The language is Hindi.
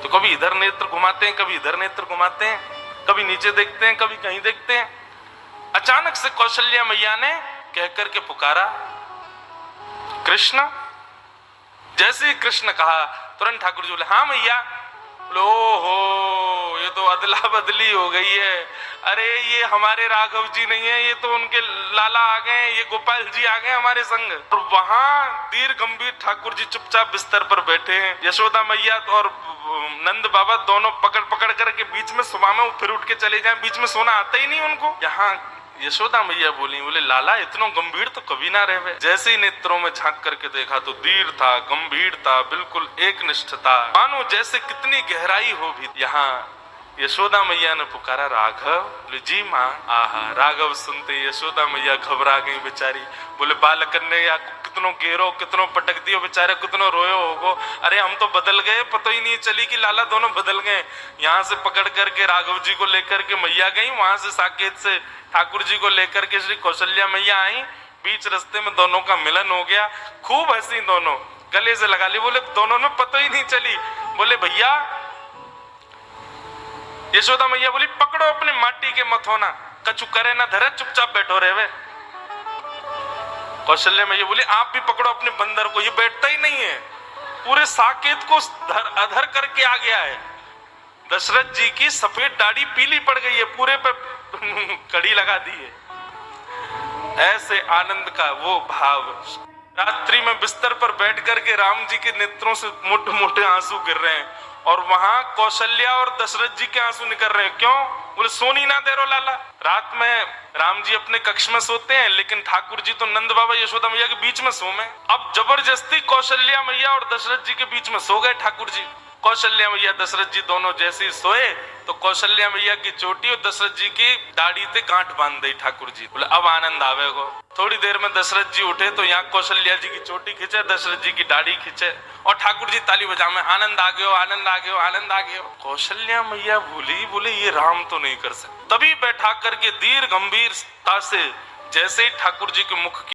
तो कभी इधर नेत्र घुमाते हैं, कभी इधर नेत्र घुमाते हैं, कभी नीचे देखते हैं, कभी कहीं देखते हैं। अचानक से कौशल्या मैया ने कह करके पुकारा, कृष्ण। जैसे ही कृष्ण कहा तुरंत ठाकुर जी बोले, हाँ मैया। बोले, ओहो, ये तो अदला बदली हो गई है। अरे ये हमारे राघव जी नहीं है, ये तो उनके लाला आ गए, ये गोपाल जी आ गए हमारे संग। और वहां दीर गंभीर ठाकुर जी चुपचाप बिस्तर पर बैठे हैं। यशोदा मैया और नंद बाबा दोनों पकड़ पकड़ करके बीच में सुबह में फिर उठ के चले जाए, बीच में सोना आता ही नहीं उनको। यहाँ यशोदा मैया बोली, बोले लाला इतना गंभीर तो कभी ना रहे। जैसे ही नेत्रों में झांक करके देखा तो धीर था, गंभीर था, बिल्कुल एक निष्ठ था, मानो जैसे कितनी गहराई हो भी। यहाँ यशोदा मैया ने पुकारा, राघव। बोले जी माँ। आहा, राघव सुनते यशोदा मैया घबरा गई बेचारी। बोले बालक ने या कितनों घेरो, कितनों पटक दियो बेचारे, कितनों रोयो होगो। अरे हम तो बदल गए, पता ही नहीं चली कि लाला दोनों बदल गए। यहाँ से पकड़ करके राघव जी को लेकर के मैया गई, वहां से साकेत से ठाकुर जी को लेकर के श्री कौशल्या मैया आई। बीच रास्ते में दोनों का मिलन हो गया, खूब हंसी, दोनों गले से लगा ली। बोले दोनों में पता ही नहीं चली। बोले भैया, यशोदा मैया बोली, पकड़ो अपने माटी के मत होना, कछु करे ना धरे, चुपचाप बैठो रहे वे। कौशल्या मैया बोली, आप भी पकड़ो अपने बंदर को, ये बैठता ही नहीं है, पूरे साकेत को अधर करके आ गया है। दशरथ जी की सफेद दाढ़ी पीली पड़ गई है, पूरे पे कड़ी लगा दी है। ऐसे आनंद का वो भाव। रात्रि में बिस्तर पर बैठ करके राम जी के नेत्रों से मोटे मोटे आंसू गिर रहे हैं, और वहां कौशल्या और दशरथ जी के आंसू निकल रहे हैं। क्यों? बोले सोनी ना दे रो लाला। रात में राम जी अपने कक्ष में सोते हैं, लेकिन ठाकुर जी तो नंद बाबा यशोदा मैया के बीच में सो में। अब जबरदस्ती कौशल्या मैया और दशरथ जी के बीच में सो गए ठाकुर जी। कौशल्या मैया दशरथ जी दोनों जैसे ही सोए तो कौशल्या मैया की चोटी और दशरथ जी की दाढ़ी पे गांठ बांध दी ठाकुर जी। बोले अब आनंद आवेगो। थोड़ी देर में दशरथ जी उठे तो यहाँ कौशल्या जी की चोटी खींचे, दशरथ जी की दाढ़ी खींचे, और ठाकुर जी ताली बजा में आनंद आ गयो, आनंद आ गयो, आनंद आ गयो। कौशल्या मैया भूली, बोले ये राम तो नहीं कर सकते। तभी बैठा करके दीर गंभीरता से जैसे ही ठाकुर जी के मुख की